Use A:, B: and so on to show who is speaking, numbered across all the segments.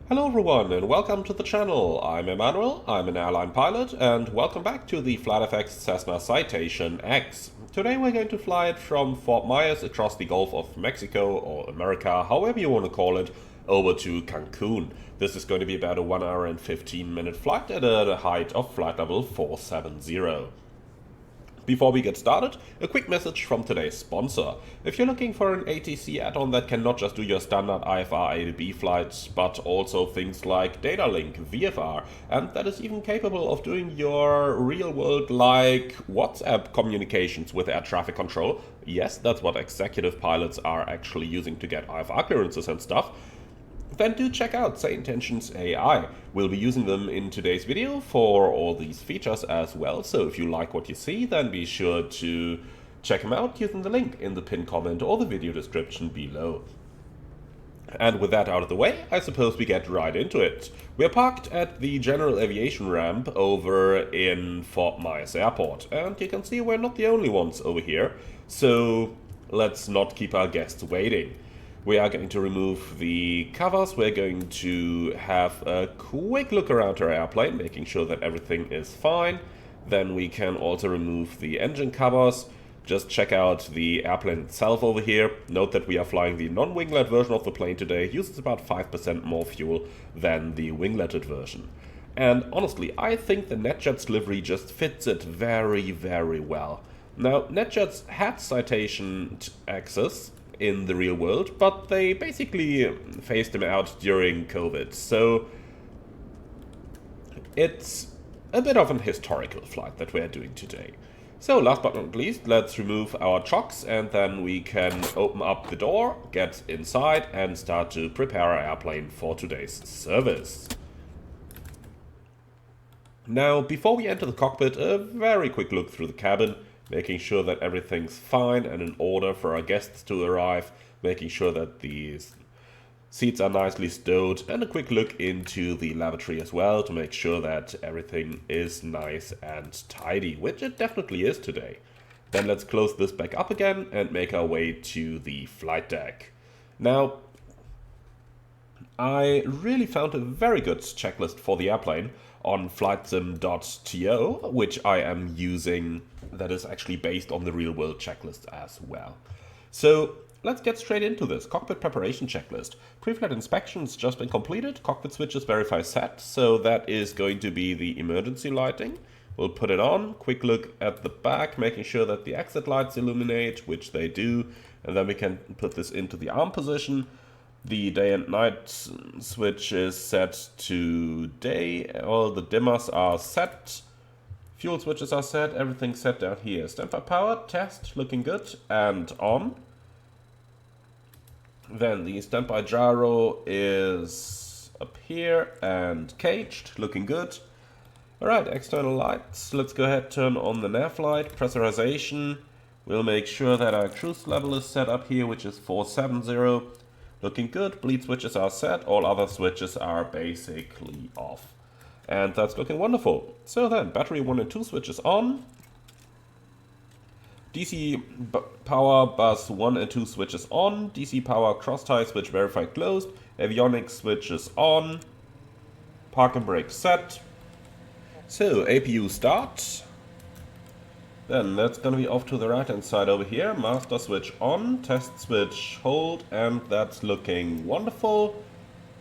A: Hello everyone and welcome to the channel. I'm Emmanuel, I'm an airline pilot, and welcome back to the FlightFX Cessna Citation X. Today we're going to fly it from Fort Myers across the Gulf of Mexico, or America, however you want to call it, over to Cancun. This is going to be about a 1 hour and 15-minute flight at a height of flight level 470. Before we get started, a quick message from today's sponsor. If you're looking for an ATC add-on that can not just do your standard IFR A to B flights, but also things like data link, VFR, and that is even capable of doing your real-world like WhatsApp communications with air traffic control, yes, that's what executive pilots are actually using to get IFR clearances and stuff, then do check out Say Intentions AI. We'll be using them in today's video for all these features as well, so if you like what you see, then be sure to check them out using the link in the pinned comment or the video description below. And with that out of the way, I suppose we get right into it. We're parked at the general aviation ramp over in Fort Myers Airport, and you can see we're not the only ones over here, so let's not keep our guests waiting. We are going to remove the covers, we're going to have a quick look around our airplane, making sure that everything is fine. Then we can also remove the engine covers, just check out the airplane itself over here. Note that we are flying the non-winglet version of the plane today, uses about 5% more fuel than the wingleted version. And honestly, I think the NetJets livery just fits it very, very well. Now, NetJets had Citation access in the real world, but they basically phased them out during COVID, so it's a bit of an historical flight that we're doing today. So last but not least, let's remove our chocks and then we can open up the door, get inside and start to prepare our airplane for today's service. Now, before we enter the cockpit, a very quick look through the cabin, making sure that everything's fine and in order for our guests to arrive, making sure that the seats are nicely stowed, and a quick look into the lavatory as well to make sure that everything is nice and tidy, which it definitely is today. Then let's close this back up again and make our way to the flight deck. Now, I really found a very good checklist for the airplane on flightsim.to, which I am using, that is actually based on the real-world checklist as well. So let's get straight into this. Cockpit preparation checklist. Pre-flight inspections just been completed. Cockpit switches verify set, so that is going to be the emergency lighting. We'll put it on, quick look at the back, making sure that the exit lights illuminate, which they do, and then we can put this into the arm position. The day and night switch is set to day, all the dimmers are set, fuel switches are set, everything's set down here. Standby power, test, looking good, and on. Then the standby gyro is up here and caged, looking good. Alright, external lights, let's go ahead, turn on the nav light, pressurization. We'll make sure that our cruise level is set up here, which is 470. Looking good, bleed switches are set, all other switches are basically off. And that's looking wonderful. So then, battery 1 and 2 switches on. DC power bus 1 and 2 switches on. DC power cross tie switch verified closed. Avionics switches on. Park and brake set. So, APU start. Then that's going to be off to the right hand side over here. Master switch on, test switch hold, and that's looking wonderful.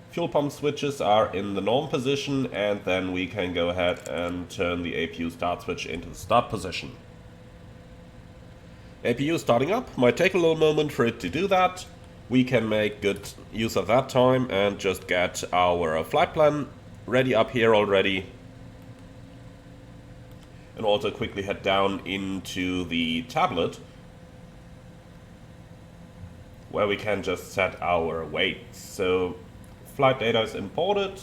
A: Fuel pump switches are in the norm position, and then we can go ahead and turn the APU start switch into the start position. APU starting up, might take a little moment for it to do that. We can make good use of that time and just get our flight plan ready up here already. And also quickly head down into the tablet, where we can just set our weights. So flight data is imported.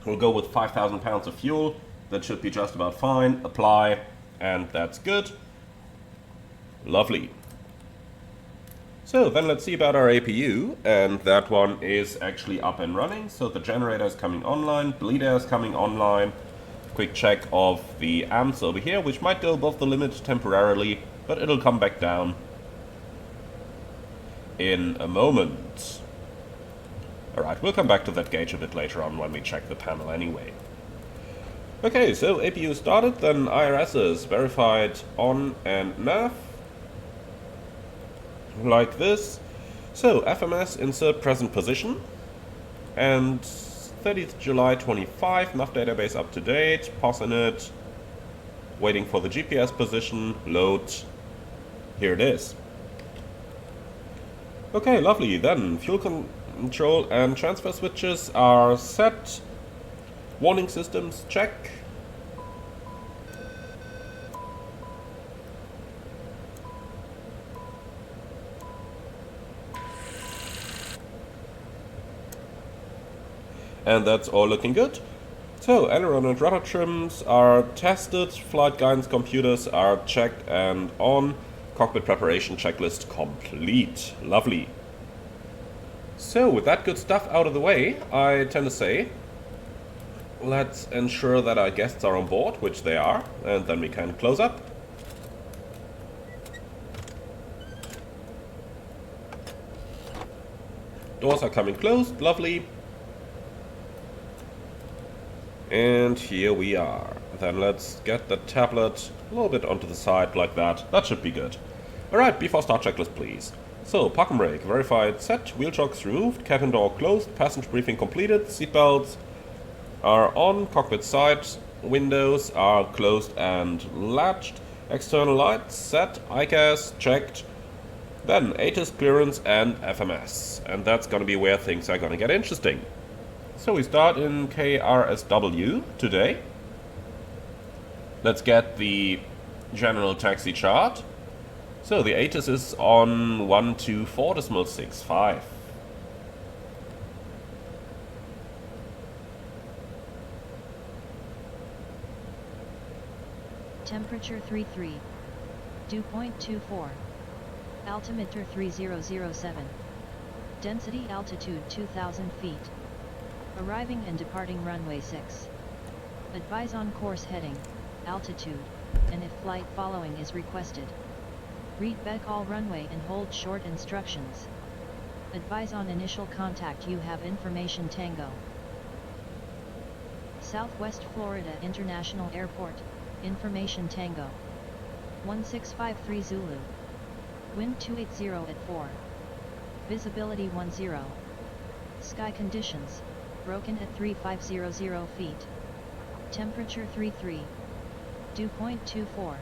A: We'll go with 5,000 pounds of fuel. That should be just about fine. Apply, and that's good. Lovely. So then let's see about our APU, and that one is actually up and running. So the generator is coming online, bleed air is coming online. quick check of the amps over here, which might go above the limit temporarily, but it'll come back down in a moment. Alright, we'll come back to that gauge a bit later on when we check the panel anyway. Okay, so APU started, then IRS is verified on and nav. Like this. So, FMS insert present position. And 30th July 25, nav database up to date, pause in it. Waiting for the GPS position, load. Here it is. Okay, lovely. Then, fuel control and transfer switches are set. Warning systems, check. And that's all looking good. So, aileron and rudder trims are tested, flight guidance computers are checked and on. Cockpit preparation checklist complete. Lovely. So, with that good stuff out of the way, I tend to say, let's ensure that our guests are on board, which they are, and then we can close up. Doors are coming closed, lovely. And here we are. Then let's get the tablet a little bit onto the side like that. That should be good. Alright, before start checklist please. So, park and brake, verified, set, wheel chocks removed, cabin door closed, passenger briefing completed, seatbelts are on, cockpit side windows are closed and latched, external lights set, ICAS checked, then ATIS clearance and FMS. And that's gonna be where things are gonna get interesting. So we start in KRSW today. Let's get the general taxi chart. So the ATIS is on 124.65.
B: Temperature 33. Dew point 24. Altimeter 3007. Density altitude 2000 feet. Arriving and departing runway 6. Advise on course heading, altitude, and if flight following is requested. Read back all runway and hold short instructions. Advise on initial contact you have information Tango. Southwest Florida International Airport, information Tango. 1653 Zulu. Wind 280 at 4. Visibility 10. Sky conditions. Broken at 3500 feet. Temperature 33. Dew point 24.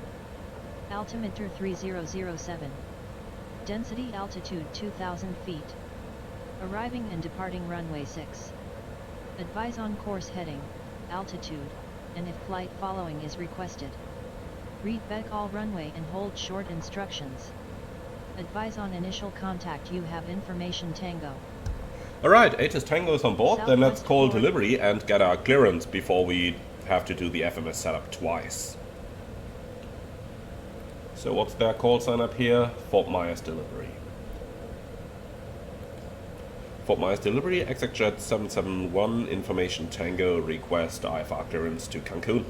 B: Altimeter 3007. Density altitude 2000 feet. Arriving and departing runway 6. Advise on course heading, altitude, and if flight following is requested. Read back all runway and hold short instructions. Advise on initial contact you have information Tango.
A: Alright, ATIS Tango is on board, then let's call delivery and get our clearance before we have to do the FMS setup twice. So what's their call sign up here? Fort Myers delivery. Fort Myers delivery, ExecJet 771, information Tango, request IFR clearance to Cancun.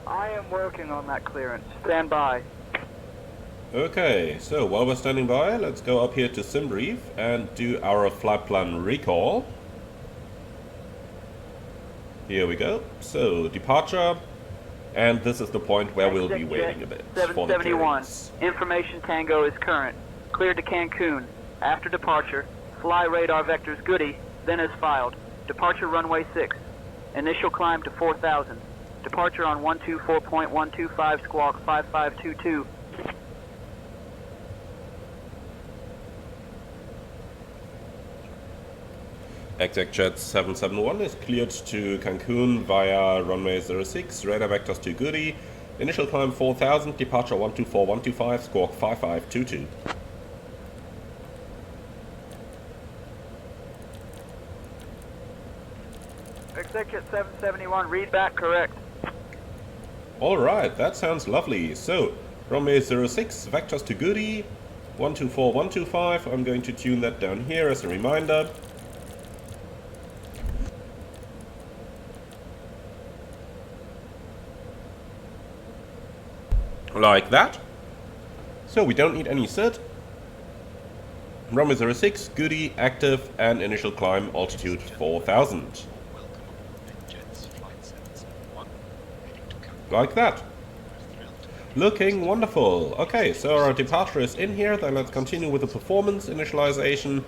C: I am working on that clearance. Stand by.
A: Okay, so while we're standing by, let's go up here to SimBrief and do our flight plan recall. Here we go. So, departure, and this is the point where we'll be waiting a bit for the
C: 771.
A: clearance.
C: Information Tango is current. Cleared to Cancun. After departure, fly radar vectors goody, then as filed. Departure runway 6. Initial climb to 4000. Departure on 124.125 squawk 5522.
A: ExecJet 771 is cleared to Cancun via runway 06, radar vectors to Goody, initial climb 4000, departure 124.125, squawk 5522.
C: ExecJet 771, read back correct.
A: Alright, that sounds lovely. So, runway 06, vectors to Goody, 124.125, I'm going to tune that down here as a reminder. like that. So we don't need any SID. Runway 06, goody, active, and initial climb altitude 4000. Like that. Looking wonderful. Okay, so our departure is in here, then let's continue with the performance initialization.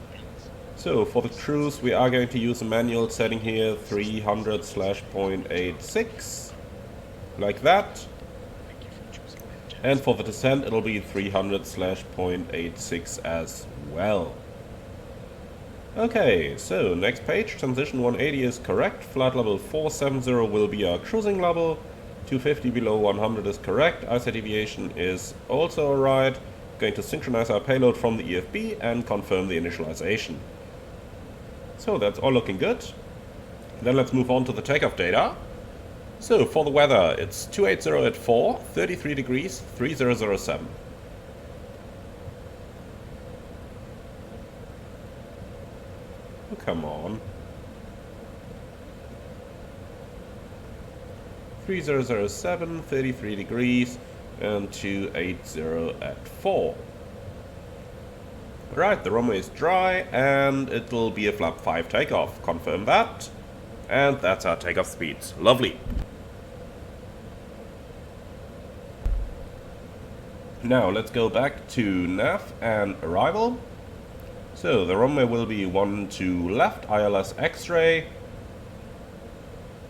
A: So for the cruise we are going to use a manual setting here, 300/0.86, like that. And for the descent it'll be 300/0.86 as well. Okay, so next page, transition 180 is correct, flight level 470 will be our cruising level, 250 below 100 is correct, eyesight deviation is also alright, going to synchronize our payload from the EFB and confirm the initialization. So that's all looking good. Then let's move on to the takeoff data. So for the weather, it's 280 at 4, 33 degrees, 3007. Oh, come on. 3007, 33 degrees, and 280 at 4. Right, the runway is dry, and it will be a flap 5 takeoff. Confirm that. And that's our takeoff speeds. Lovely. Now let's go back to nav and arrival. So the runway will be 12 left, ILS X-ray.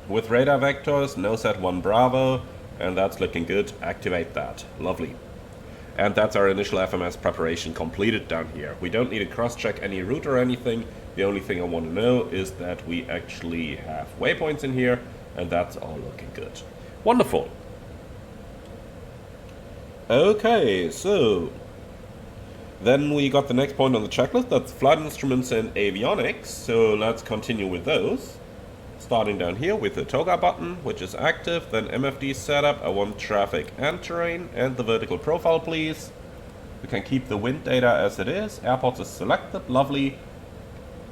A: With radar vectors, NOSAT 1 Bravo, and that's looking good. Activate that. Lovely. And that's our initial FMS preparation completed down here. We don't need to cross-check any route or anything. The only thing I want to know is that we actually have waypoints in here, and that's all looking good. Wonderful. Okay, so then we got the next point on the checklist, that's flight instruments and avionics, so let's continue with those. Starting down here with the toga button, which is active, then MFD setup, I want traffic and terrain, and the vertical profile please. We can keep the wind data as it is, airports is selected, lovely.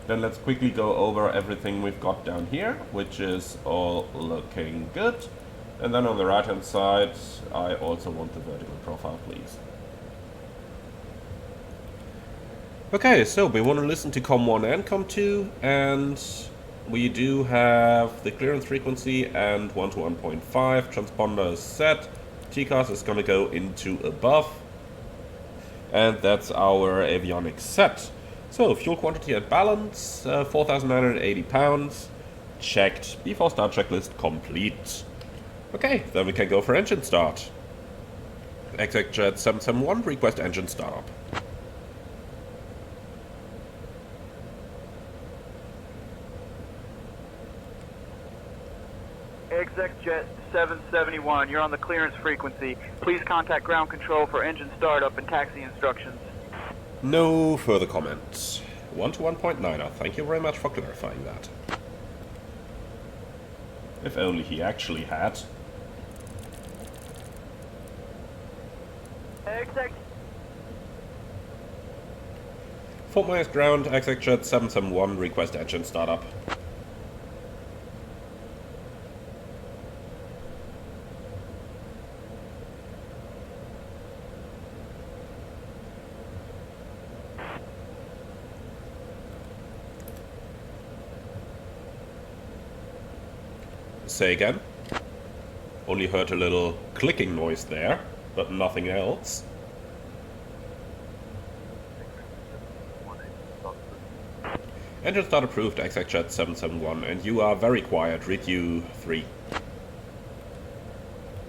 A: Then let's quickly go over everything we've got down here, which is all looking good. And then on the right hand side, I also want the vertical profile, please. Okay, so we want to listen to COM1 and COM2, and we do have the clearance frequency and 1 to 1.5, transponder is set, TCAS is going to go into above, and that's our avionics set. So fuel quantity at balance, 4,980 pounds, checked, before start checklist complete. Okay, then we can go for engine start. ExecJet 771, request engine startup.
C: ExecJet 771, you're on the clearance frequency. Please contact ground control for engine startup and taxi instructions.
A: No further comments. 1 to 1.9, thank you very much for clarifying that. If only he actually had.
C: Exec.
A: Fort Myers ground, ExecJet 771, request engine startup. Say again. Only heard a little clicking noise there, but nothing else. Engine start approved, ExecJet 771, and you are very quiet, read you 3.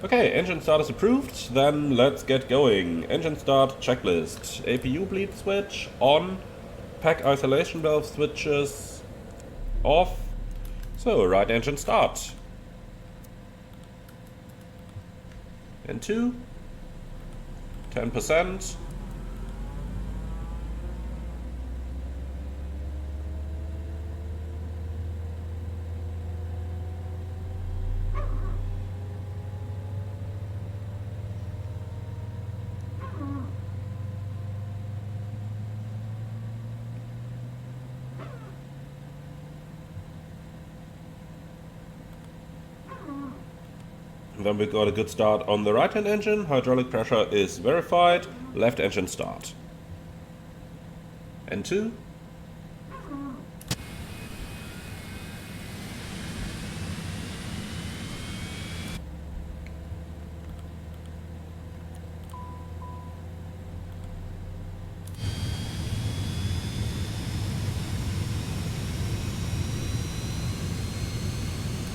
A: Okay, engine start is approved, then let's get going. Engine start checklist. APU bleed switch on, pack isolation valve switches off. So, right engine start. And 2, 10%. then we got a good start on the right-hand engine. Hydraulic pressure is verified. Left engine start. N2.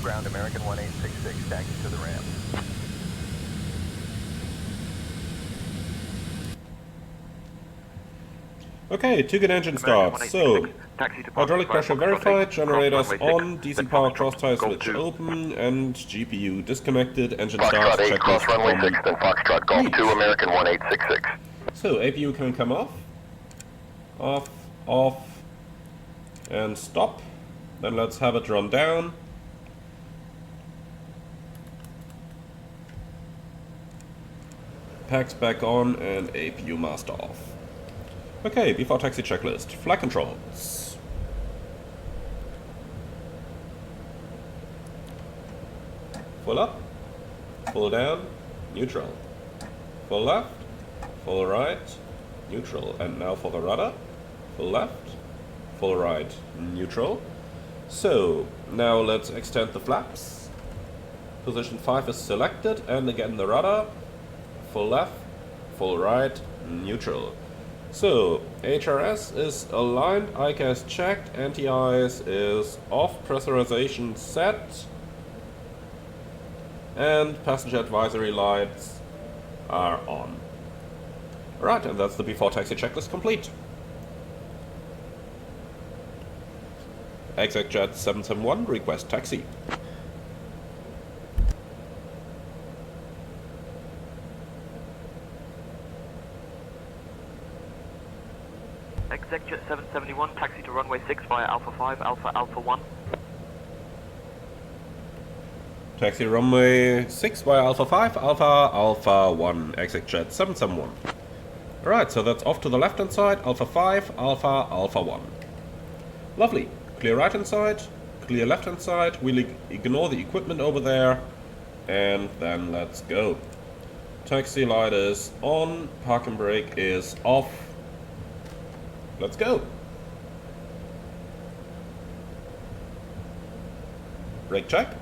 D: Ground American 1866, taxi to the ramp.
A: Okay, 2 good engine starts. So, hydraulic pressure verified, generators on, DC power cross tie switch open, and GPU disconnected, engine starts,
D: Foxtrot 8, cross runway 6, then Foxtrot Golf 2, American 1866.
A: So, APU can come off, off, and stop. Then let's have it run down. Packs back on, and APU master off. Okay, before taxi checklist. Flight controls. Full up, full down, neutral. Full left, full right, neutral. And now for the rudder. Full left, full right, neutral. So, now let's extend the flaps. Position 5 is selected, and again the rudder. Full left, full right, neutral. So, HRS is aligned, ICAS checked, anti-ice is off, pressurization set, and passenger advisory lights are on. Alright, and that's the before taxi checklist complete. ExecJet 771, request taxi.
C: ExecJet 771, taxi to runway 6 via Alpha 5, Alpha 1.
A: Taxi runway 6 via Alpha 5, Alpha 1, ExecJet 771. Alright, so that's off to the left hand side, Alpha 5, Alpha 1. Lovely. Clear right hand side, clear left hand side, we'll ignore the equipment over there, and then let's go. Taxi light is on, parking brake is off. Let's go. Brake check.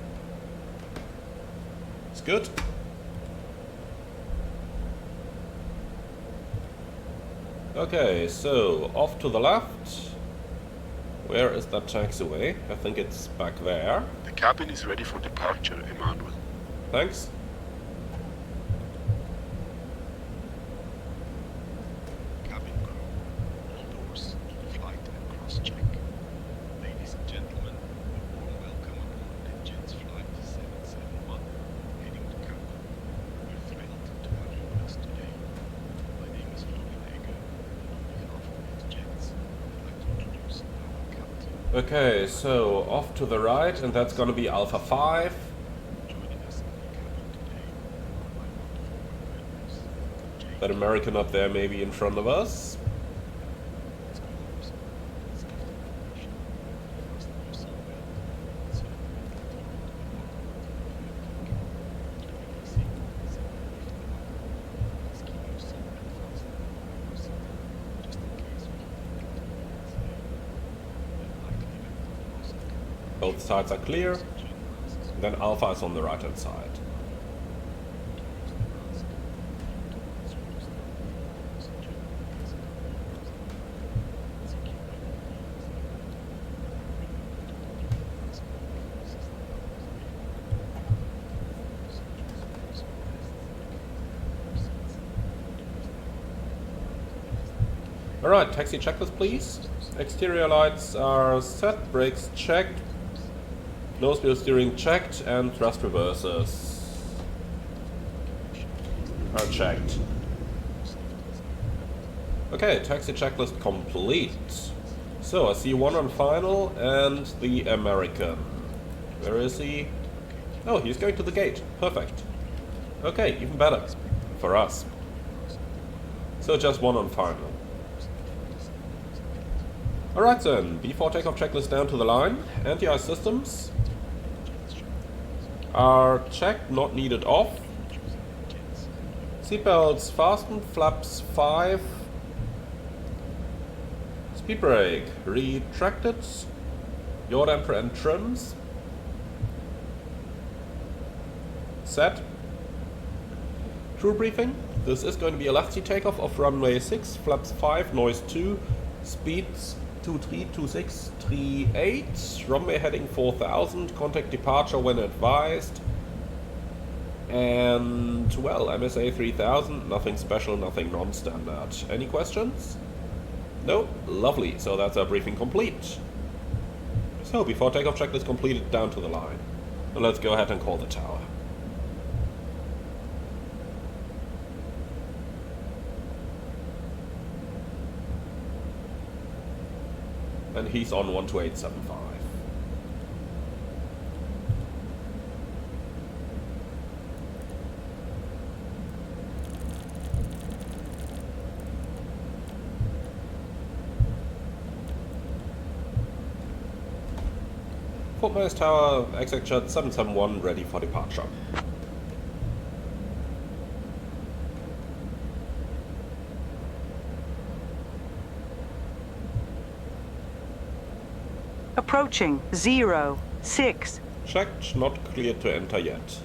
A: It's good. Okay, so off to the left. Where is that taxiway? I think it's back there.
E: The cabin is ready for departure, Emmanuel.
A: Thanks.
E: Cabin crew, all doors, flight and cross-check. Ladies and gentlemen, a warm welcome aboard Jet's Flight 771, heading to Cancun. We're thrilled to have you with us today. My name is Florian, and on behalf of Jets, I'd like to introduce our captain.
A: Okay, so off to the right, and that's gonna be Alpha 5.
E: Joining us in the cabin today are my wonderful co-members, Jake.
A: That American up there maybe in front of us.
E: Let's go over some safety information. Fasten your seatbelt. Insert the middle toward the bottom of the seat. Keeping safe, lift the button. Please keep your seatbelt fastened while you're sitting, just in case we have to get to the today. Unlikely event of loss of communication.
A: Both sides are clear.
E: Oxygen masks.
A: Then Alpha is on the right hand side.
E: Use the mask. Towards use the oxygen mask. Secure your ears. Remember to put your mask on closest to the procedures,
A: Alright, taxi checklist please. Exterior lights are set, brakes checked, nose wheel steering checked, and thrust reversers are checked. Okay, taxi checklist complete. So I see one on final and the American. Where is he? Oh, he's going to the gate. Perfect. Okay, even better. For us. So just one on final. Alright then, before takeoff checklist down to the line. Anti-ice systems. are checked, not needed off. Seatbelts fastened, flaps 5. Speed brake retracted. Yaw damper and trims. Set. Crew briefing. This is going to be a left seat takeoff of runway 6, flaps 5, noise 2, speeds 232638, runway heading 4000, contact departure when advised, and, well, MSA 3000, nothing special, nothing non-standard. Any questions? No? Lovely, so that's our briefing complete. So, before takeoff checklist completed, down to the line. Now let's go ahead and call the tower. And he's on 12875. Fort Myers Tower, exec jet 771, ready for departure.
F: Approaching 06.
A: Checked, not cleared to enter yet.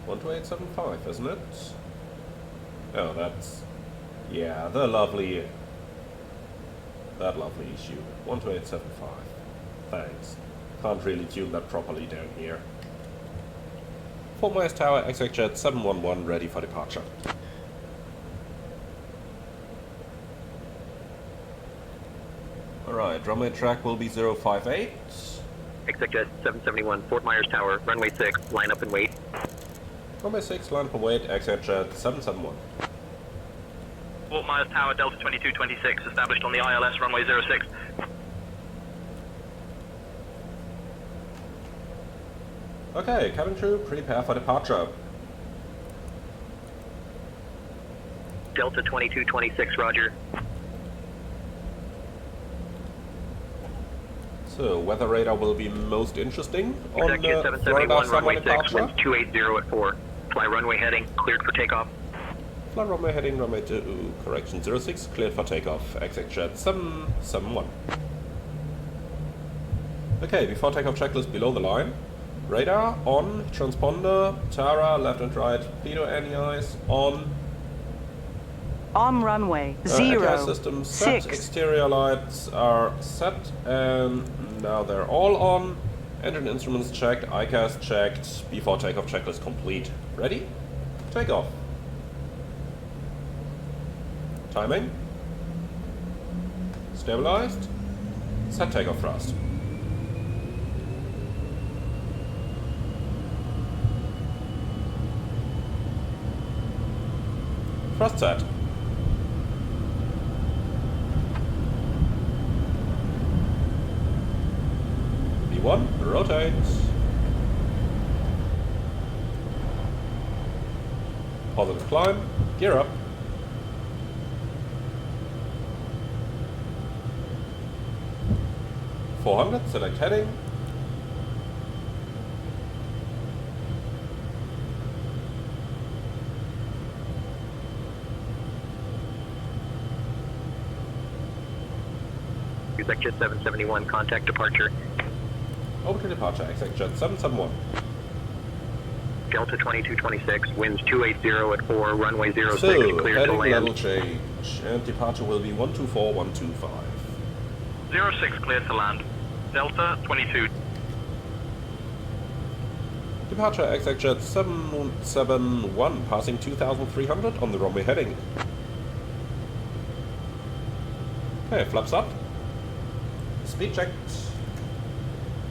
A: One two eight seven five, isn't it? Oh, that's, yeah, that lovely issue. 12875. Thanks. Can't really tune that properly down here. Fort Myers Tower, exec jet 711, ready for departure. Alright, runway track will be 058.
D: Exec jet 771, Fort Myers Tower, runway 6, line up and wait.
A: Runway 6, line up and wait, exec jet 771.
C: Fort Myers Tower, Delta 2226, established on the ILS runway 06.
A: Okay, cabin crew, prepare for departure.
D: Delta 2226, roger.
A: So, weather radar will be most interesting on
D: Exec jet
A: the Florida
D: 771,
A: summer
D: runway 6,
A: departure.
D: winds 280 at 4. Fly runway heading, cleared for takeoff.
A: Fly runway heading, runway 2, correction 06, cleared for takeoff, exec jet 771. Okay, before takeoff checklist below the line. Radar on, transponder, Tara, left and right, Pido anti-ice on.
F: On runway
A: ATIS system set,
F: 06.
A: exterior lights are set, and now they're all on. Engine instruments checked, ICAS checked, before takeoff checklist complete. Ready? Takeoff. Timing. Stabilized. Set takeoff thrust. Thrust set. V1, rotate. Positive climb, gear up. .400, select heading.
D: Exec jet 771, contact departure.
A: Over to departure, exec jet 771.
D: Delta 2226, winds 280 at 4, runway 06,
A: So,
D: cleared to
A: heading
D: land.
A: level change, and departure will be 124125.
C: 06 cleared to land. Delta 22.
A: Departure, exec jet 771, passing 2300 on the runway heading. Okay, flaps up. Speed checked.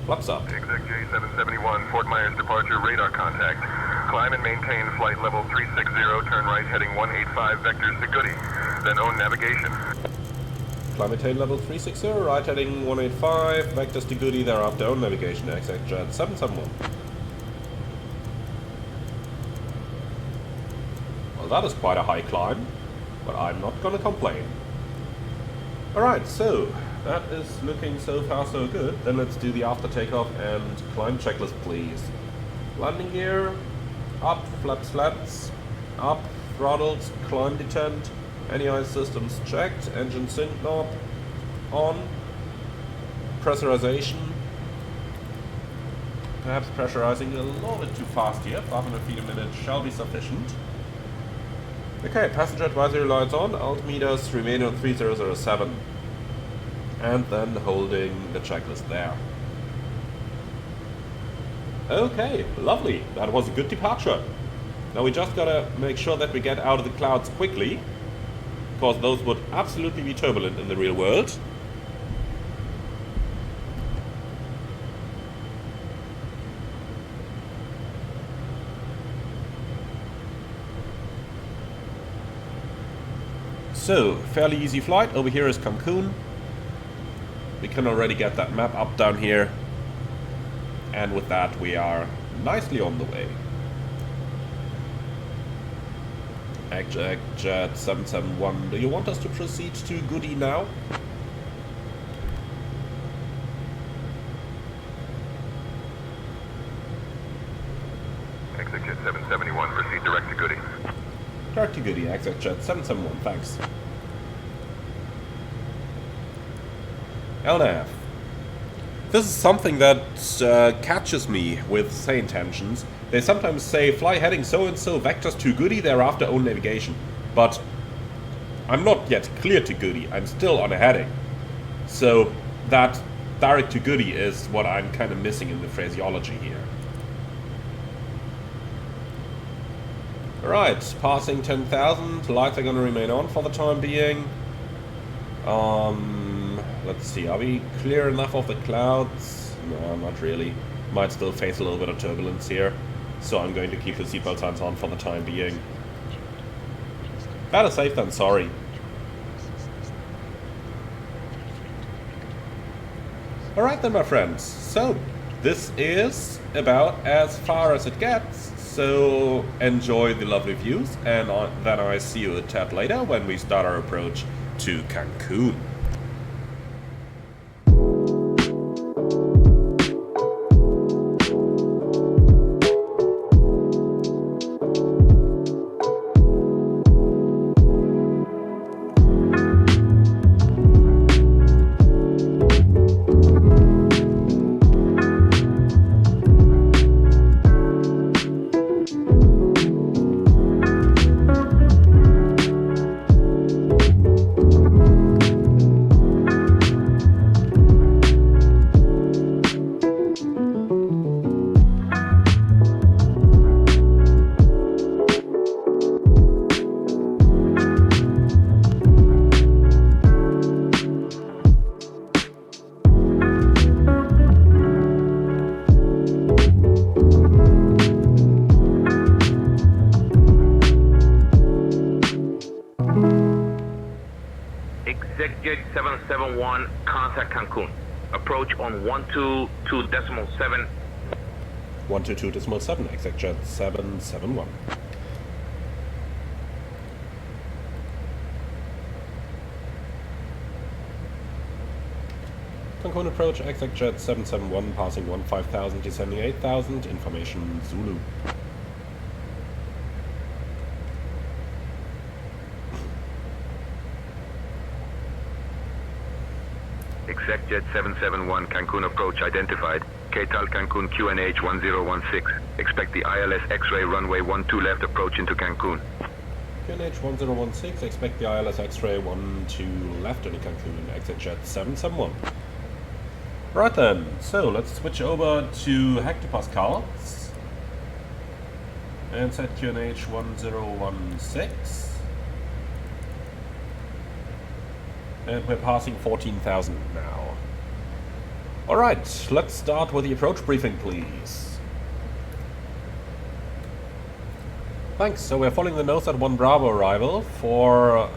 A: Flaps up.
G: Exec J771, Fort Myers departure, radar contact. Climb and maintain flight level 360, turn right heading 185, vectors to Goody. Then own navigation.
A: Climb maintain level 360, right heading 185, vectors to Goody, thereafter own navigation, exec jet 771. Well, that is quite a high climb, but I'm not gonna complain. Alright, so that is looking so far so good. Then let's do the after takeoff and climb checklist, please. Landing gear, up, flaps, up, throttled, climb detent, any systems checked, engine sync knob on, pressurization. Perhaps pressurizing a little bit too fast here, 500 feet a minute shall be sufficient. Okay, passenger advisory lights on, altimeters remain on 3007. And then holding the checklist there. Okay, lovely. That was a good departure. Now we just gotta make sure that we get out of the clouds quickly, because those would absolutely be turbulent in the real world. So, fairly easy flight. Over here is Cancun. We can already get that map up down here. And with that, we are nicely on the way. Jet 771. Do you want us to proceed to Goody now?
G: Exit Jet 771, proceed direct to Goody.
A: Direct to Goody, Exit Jet 771, thanks. LNAV. This is something that catches me with say intentions. They sometimes say fly heading so-and-so, vectors to Goody, thereafter own navigation. But I'm not yet clear to Goody, I'm still on a heading. So that direct to Goody is what I'm kind of missing in the phraseology here. Alright, passing 10,000, lights are gonna remain on for the time being. Let's see, are we clear enough of the clouds? No, not really. Might still face a little bit of turbulence here. So I'm going to keep the seatbelt signs on for the time being. Better safe than sorry. Alright then, my friends. So, this is about as far as it gets. So, enjoy the lovely views, and then I see you a tad later when we start our approach to Cancun.
D: Executive 771, contact Cancun. Approach on 122.7.
A: 122.7, Executive 771. Cancun approach, Executive 771, passing 15,000, descending 8,000, information Zulu.
D: Executive 771, Cancun approach identified. KTAL Cancun QNH 1016. Expect the ILS X-ray runway 12 left approach into Cancun.
A: QNH 1016, expect the ILS X-ray 12 left into Cancun, Executive 771. Right then, so let's switch over to hectopascals and set QNH 1016. And we're passing 14,000 now. Alright, let's start with the approach briefing, please. Thanks, so we're following the nose at 1 Bravo arrival for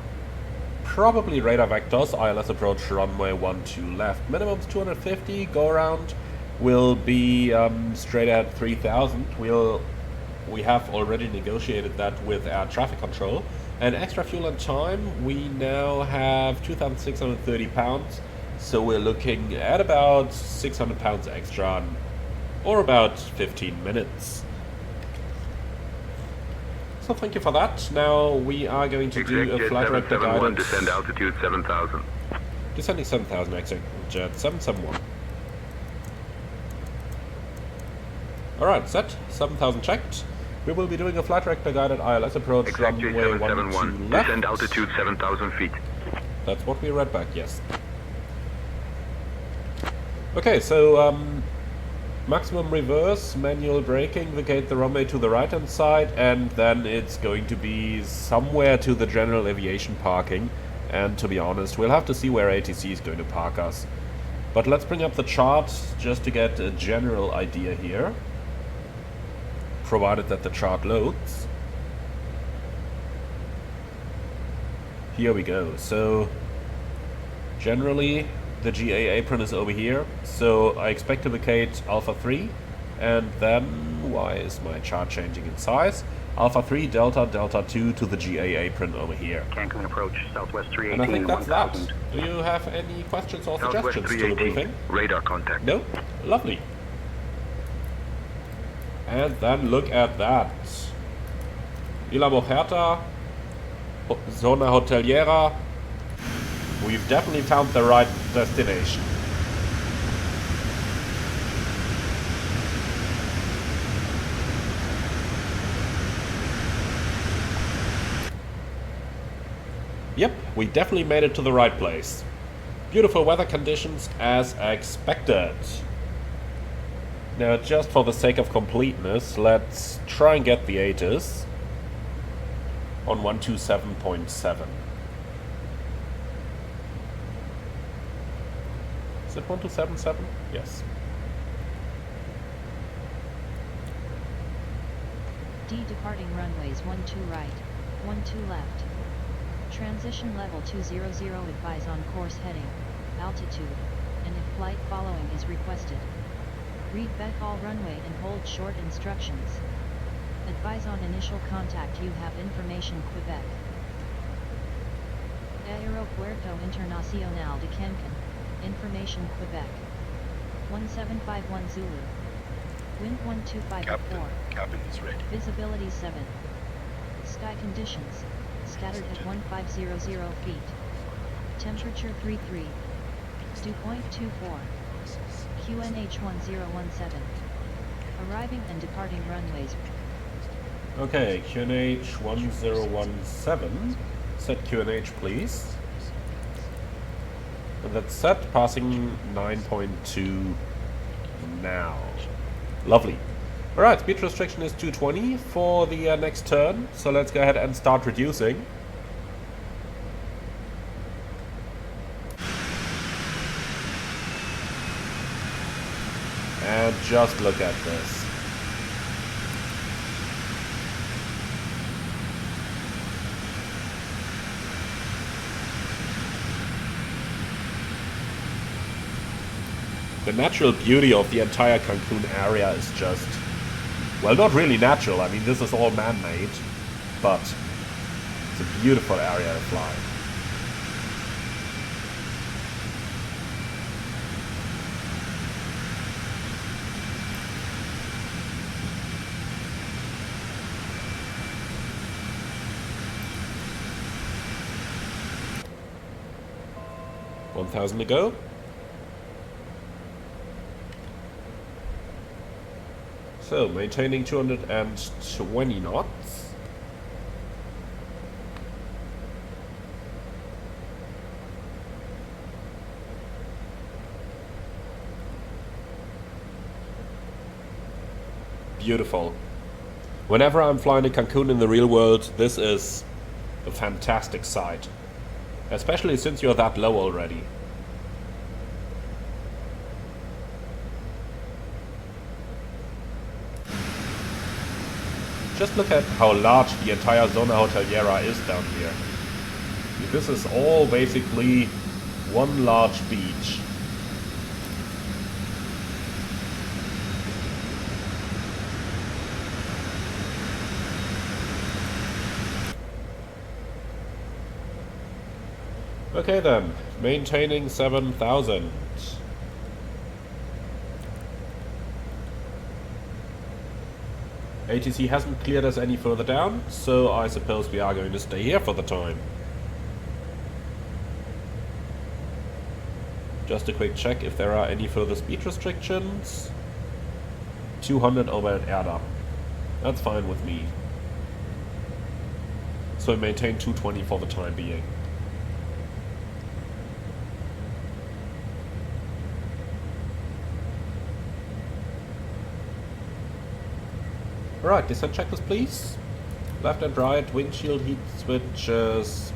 A: probably radar vectors, ILS approach runway 12 left. Minimum's 250, go around will be straight at 3,000. We have already negotiated that with air traffic control, And extra fuel and time, we now have 2,630 pounds, so we're looking at about 600 pounds extra, or about 15 minutes. So thank you for that. Now we are going to do a flight director guided...
D: descend altitude 7,000.
A: Descending 7,000, exit jet 771. Alright, set, 7,000 checked. We will be doing a flight director guided ILS approach, runway 12 left.
D: Descend altitude 7,000 feet.
A: That's what we read back, yes. Okay, so maximum reverse, manual braking, vacate the runway to the right hand side, and then it's going to be somewhere to the general aviation parking. And to be honest, we'll have to see where ATC is going to park us. But let's bring up the chart just to get a general idea here, provided that the chart loads. Here we go. So generally the GA apron is over here, so I expect to vacate Alpha 3, and then, why is my chart changing in size? Alpha 3, Delta, Delta 2 to the GA apron over here.
C: Cancun approach, Southwest 318,
A: And I think that's
C: 1000.
A: that. Do you have any questions or
D: Southwest
A: suggestions to the
D: 318,
A: briefing?
D: radar contact.
A: No? Lovely. And then look at that. Isla Mujerta, Zona Hoteliera. We've definitely found the right destination. Yep, we definitely made it to the right place. Beautiful weather conditions as expected. Now, just for the sake of completeness, let's try and get the ATIS on 127.7. Is it 1277? Yes.
B: D departing runways 12 right, 12 left. Transition level 200, advise on course heading, altitude, and if flight following is requested. Read back all runway and hold short instructions. Advise on initial contact, you have information Quebec. Aeropuerto Internacional de Cancun, information Quebec. 1751 Zulu. Wind 125
E: Cabin is ready.
B: Visibility 7. Sky conditions, scattered at 1500 feet. Temperature 33. Dew point 24. QNH 1017. Arriving and departing runways.
A: Okay, QNH 1017. Set QNH, please. And that's set, passing 9.2 now. Lovely. Alright, speed restriction is 220 for the next turn, so let's go ahead and start reducing. And just look at this. The natural beauty of the entire Cancun area is just, well, not really natural. I mean, this is all man-made, but it's a beautiful area to fly. $1,000 to go. So, maintaining 220 knots. Beautiful. Whenever I'm flying to Cancun in the real world, this is a fantastic sight. Especially since you're that low already. Just look at how large the entire Zona Hoteliera is down here. This is all basically one large beach. Okay then, maintaining 7,000. ATC hasn't cleared us any further down, so I suppose we are going to stay here for the time. Just a quick check if there are any further speed restrictions. 200 over at Erdam. That's fine with me. So maintain 220 for the time being. Alright, descent checklist please. Left and right, windshield heat switches,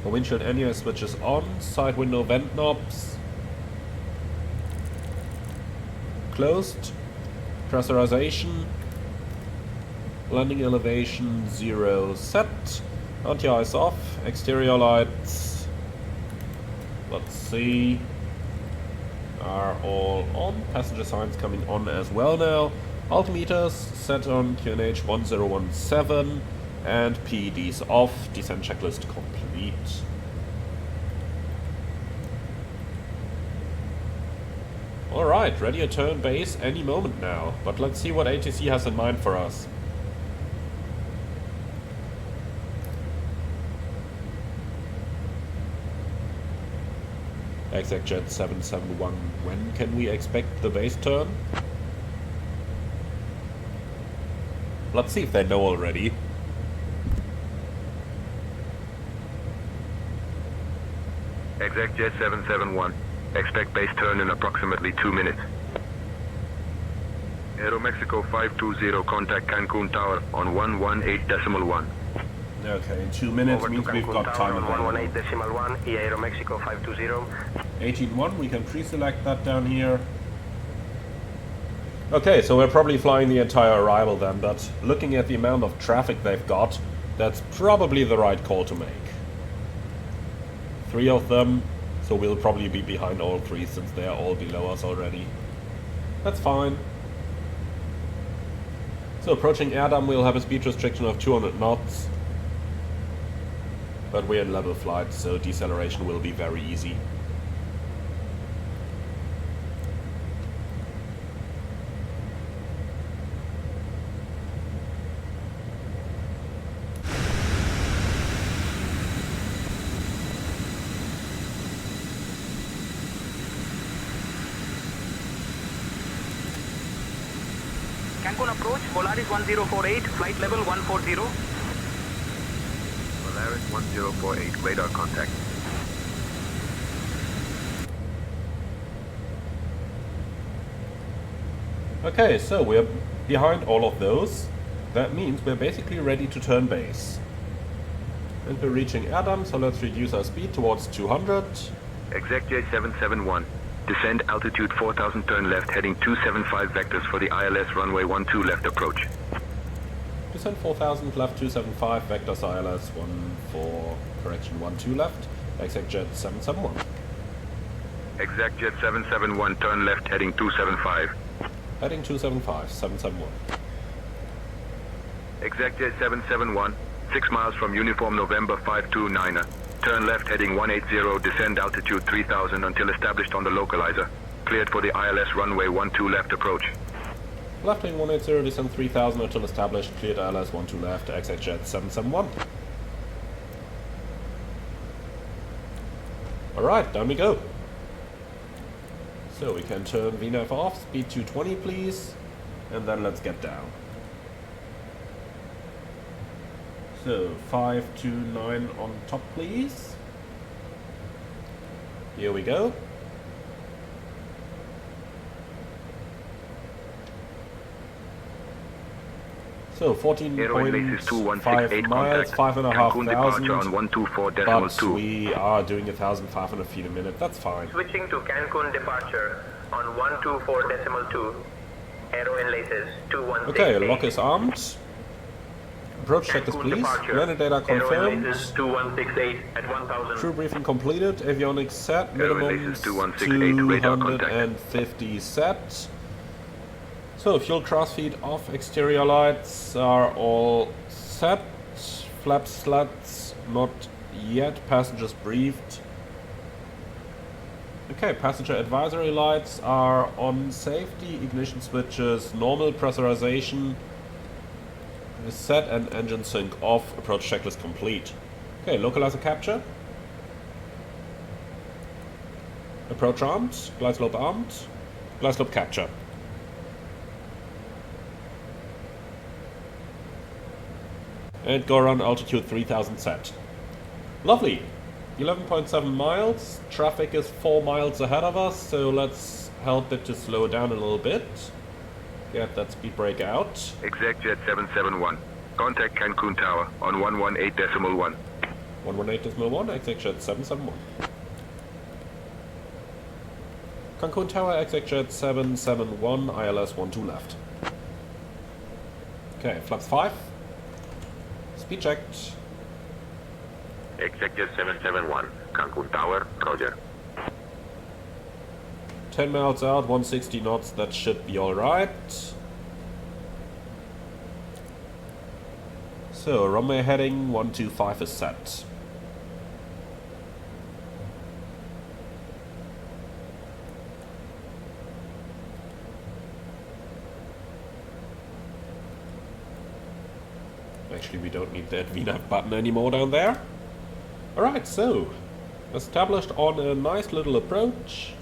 A: or windshield annual switches on, side window vent knobs closed, pressurization, landing elevation 0 set, anti-ice off, exterior lights, let's see, are all on, passenger signs coming on as well now, altimeters set on QNH 1017, and PEDs off, descent checklist complete. Alright, ready to turn base any moment now, but let's see what ATC has in mind for us. ExecJet 771, when can we expect the base turn? Let's see if they know already.
D: ExecJet 771. Expect base turn in approximately 2 minutes. Aeromexico 520, contact Cancun Tower on 118.1.
A: Okay, in 2 minutes means we've got time available.
H: 118.1 y Aeromexico 520.
A: 18.1, we can pre-select that down here. Okay, so we're probably flying the entire arrival then, but looking at the amount of traffic they've got, that's probably the right call to make. 3 of them, so we'll probably be behind all 3 since they're all below us already. That's fine. So approaching Erdam, we'll have a speed restriction of 200 knots. But we're in level flight, so deceleration will be very easy.
C: Cancun approach, Polaris 1048, flight level 140.
D: Polaris 1048, radar contact.
A: Okay, so we're behind all of those. That means we're basically ready to turn base. And we're reaching Erdam, so let's reduce our speed towards 200.
D: ExecJet 771. Descend altitude 4000, turn left, heading 275 vectors for the ILS runway 12 left approach.
A: Descend 4000, left 275, vectors ILS 12 left, ExecJet 771.
D: ExecJet 771, turn left, heading 275.
A: Heading 275, 771.
D: ExecJet 771, 6 miles from Uniform November 529er. Turn left heading 180, descend altitude 3000 until established on the localizer. Cleared for the ILS runway 12 left approach.
A: Left heading 180, descend 3000 until established, cleared ILS 12 left, ExecJet 771. Alright, down we go. So we can turn VNAV off, speed 220 please, and then let's get down. So 529 on top please. Here we go. So 14.5 miles, 5,500,
D: on 124.2.
A: but we are doing 1,500 feet a minute, that's fine.
H: Switching to Cancun departure on 124.2. Aero enlaces 2168.
A: Okay, lock is armed. Approach checklist please. Landing data confirmed.
H: 2168 at 1000.
A: Crew briefing completed. Avionics set. Minimum 250 set. So fuel crossfeed off. Exterior lights are all set. Flap slats not yet. Passengers briefed. Okay, passenger advisory lights are on, safety, ignition switches, normal pressurization is set and engine sync off, approach checklist complete. Okay, localizer capture. Approach armed, glide slope capture. And go around altitude 3000 set. Lovely. 11.7 miles. Traffic is 4 miles ahead of us, so let's help it to slow down a little bit. Get that speed brake out.
D: ExecJet 771. Contact Cancun Tower on 118.1.
A: 118.1, ExecJet 771. Cancun Tower, ExecJet 771, ILS 12 left. Okay, flaps 5. Speed checked.
D: ExecJet 771. Cancun Tower, roger.
A: 10 miles out, 160 knots, that should be alright. So, runway heading 125 is set. Actually, we don't need that VNAV button anymore down there. Alright, so, established on a nice little approach.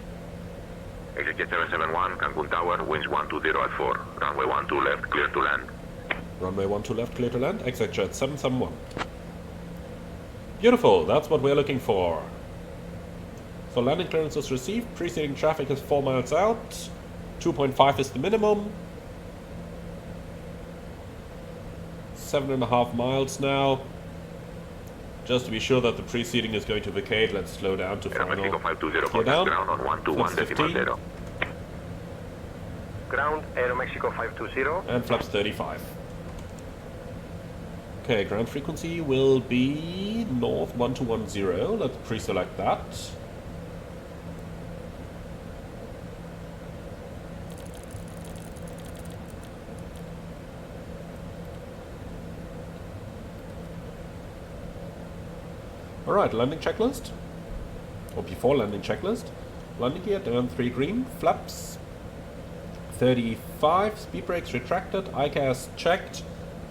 D: ExecJet 771, Cancun Tower, winds 120 at 4. Runway 12 left, clear to land.
A: Runway 12 left, clear to land. ExecJet 771. Beautiful, that's what we're looking for. So landing clearance is received, preceding traffic is 4 miles out. 2.5 is the minimum. 7.5 miles now. Just to be sure that the preceding is going to vacate, let's slow down to final.
D: Mexico 520,
A: Clear down.
D: ground on 121.0.
H: Ground, Aeromexico 520.
A: And flaps 35. Okay, ground frequency will be north 1210. Let's pre-select that. Alright, landing checklist. Or before landing checklist. Landing gear down 3 green, flaps 35, speed brakes retracted, ICAS checked,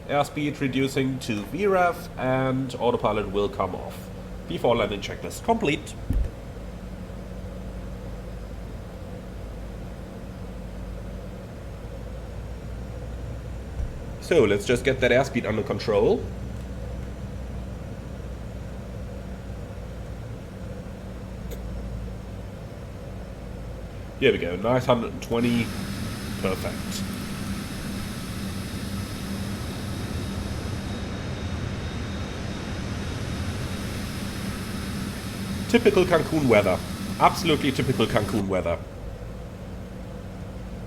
A: airspeed reducing to VREF, and autopilot will come off. Before landing checklist complete. So let's just get that airspeed under control. Here we go, nice 120, perfect. Typical Cancun weather, absolutely typical Cancun weather.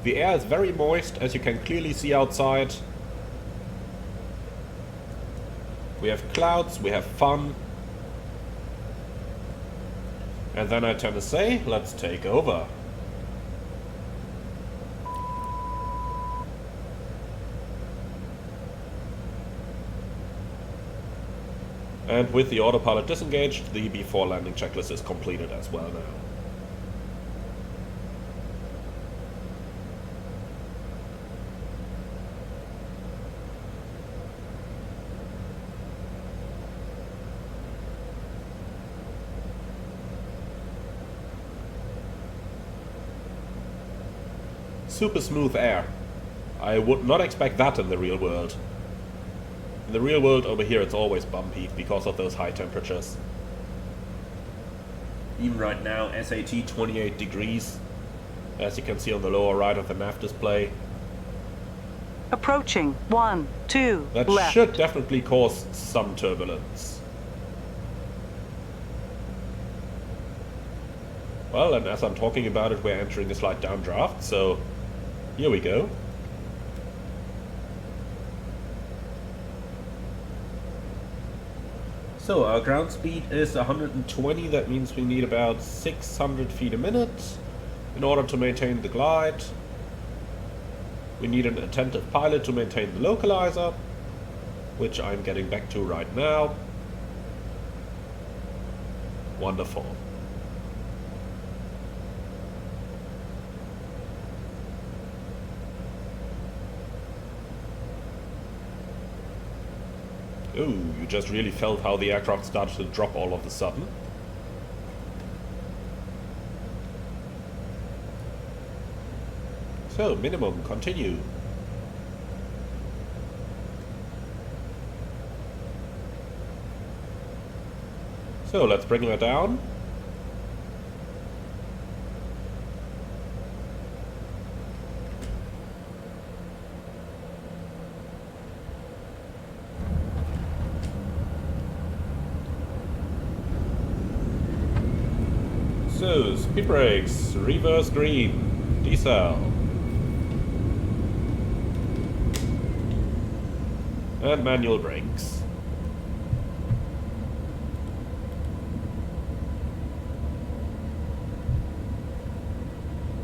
A: The air is very moist, as you can clearly see outside. We have clouds, we have fun. And then I tend to say, let's take over. And with the autopilot disengaged, the before landing checklist is completed as well now. Super smooth air. I would not expect that in the real world. In the real world over here it's always bumpy because of those high temperatures. Even right now, SAT 28 degrees, as you can see on the lower right of the nav display.
F: Approaching 12
A: That
F: left.
A: should definitely cause some turbulence. Well, and as I'm talking about it, we're entering a slight downdraft, so here we go. So our ground speed is 120, that means we need about 600 feet a minute in order to maintain the glide. We need an attentive pilot to maintain the localizer, which I'm getting back to right now. Wonderful. Oh, you just really felt how the aircraft started to drop all of a sudden. So, minimum, continue. So, let's bring her down. So, speed brakes, reverse green, decel. And manual brakes.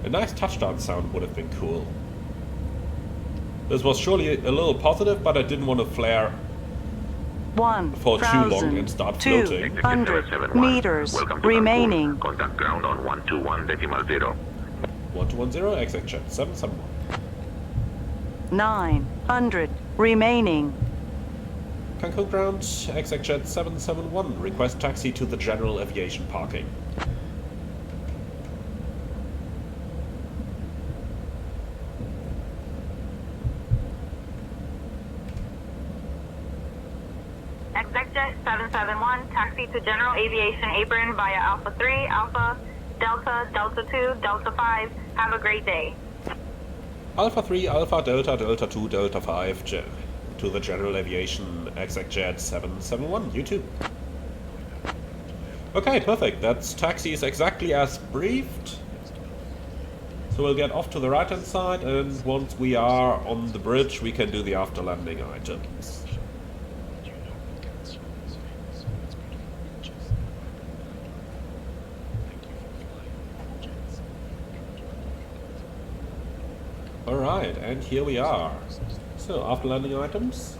A: A nice touchdown sound would have been cool. This was surely a little positive, but I didn't want to flare for too long and start floating.
F: 100 meters remaining.
D: Contact ground on 121.0.
A: 1210, exact jet 771.
F: 900 remaining.
A: Cancun ground, exact jet 771. Request taxi to the general aviation parking.
I: ExecJet 771, taxi to General Aviation Apron via Alpha 3, Alpha, Delta, Delta 2, Delta 5. Have a great day.
A: Alpha 3, Alpha, Delta, Delta 2, Delta 5, to the General Aviation ExecJet 771, YouTube. Okay, perfect. That's taxis exactly as briefed. So we'll get off to the right-hand side, and once we are on the bridge, we can do the after-landing items. Alright, and here we are. So, after landing items.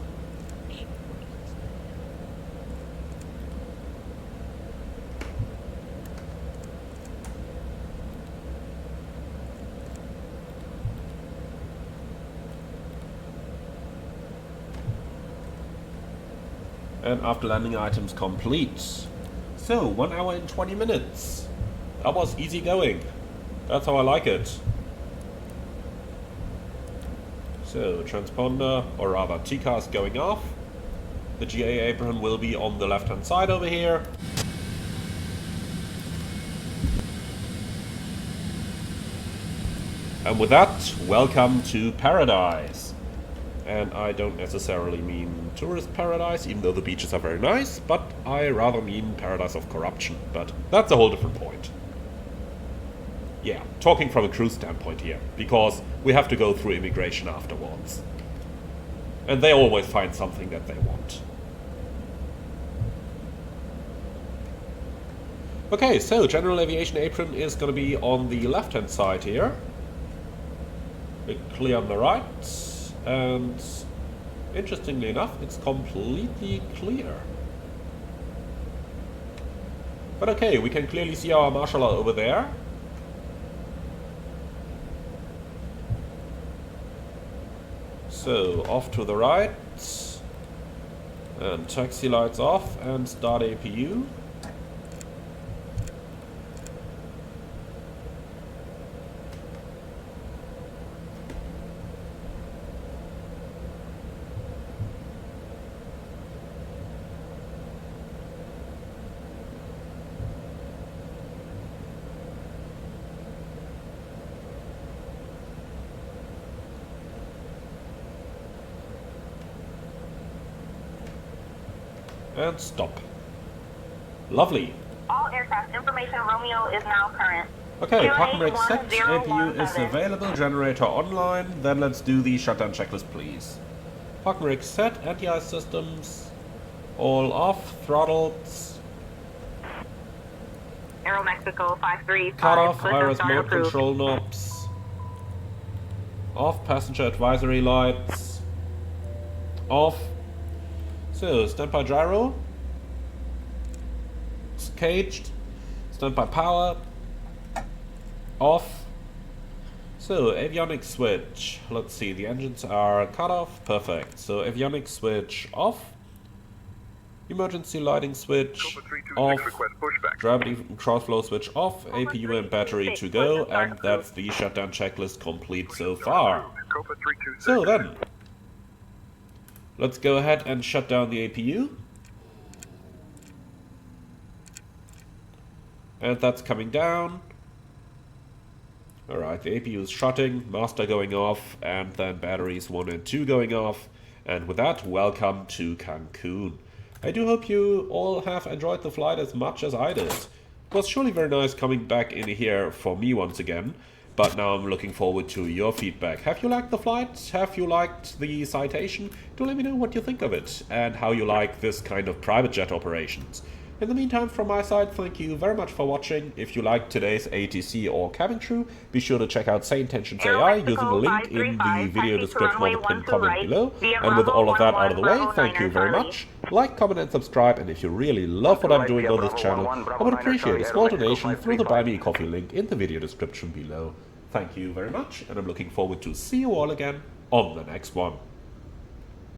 A: And after landing items complete. So, 1 hour and 20 minutes. That was easy going. That's how I like it. So, transponder, or rather TCAS going off. The GA apron will be on the left hand side over here. And with that, welcome to paradise. And I don't necessarily mean tourist paradise, even though the beaches are very nice, but I rather mean paradise of corruption. But that's a whole different point. Yeah, talking from a cruise standpoint here, because we have to go through immigration afterwards. And they always find something that they want. Okay, so General Aviation Apron is going to be on the left-hand side here. Clear on the right. And interestingly enough, it's completely clear. But okay, we can clearly see our marshal over there. So, off to the right, and taxi lights off, and start APU. And stop. Lovely.
I: All aircraft information Romeo is now current.
A: Okay, parking brake set, APU is available, generator online, then let's do the shutdown checklist please. Parking brake set, anti-ice systems, all off, throttles.
I: Aero Mexico 535.
A: Cut off, iris mode control knobs. Off, passenger advisory lights. Off. So, standby gyro. Caged. Standby power. Off. So, avionics switch. Let's see, the engines are cut off. Perfect. So, avionics switch off. Emergency lighting switch
G: Cobra 326
A: off.
G: request pushback.
A: Gravity crossflow switch off. APU and battery to go. And that's the shutdown checklist complete so far.
G: Cobra 326.
A: So then, let's go ahead and shut down the APU. And that's coming down. Alright, the APU is shutting, master going off, and then batteries 1 and 2 going off. And with that, welcome to Cancun. I do hope you all have enjoyed the flight as much as I did. It was surely very nice coming back in here for me once again. But now I'm looking forward to your feedback. Have you liked the flight? Have you liked the Citation? Do let me know what you think of it, and how you like this kind of private jet operations. In the meantime, from my side, thank you very much for watching. If you liked today's ATC or cabin crew, be sure to check out Saintentions AI using the link in the video description or the pinned comment below. And with all of that out of the way, thank you very much. Like, comment and subscribe, and if you really love what I'm doing on this channel, I would appreciate a small donation through the Buy Me a Coffee link in the video description below. Thank you very much, and I'm looking forward to see you all again on the next one.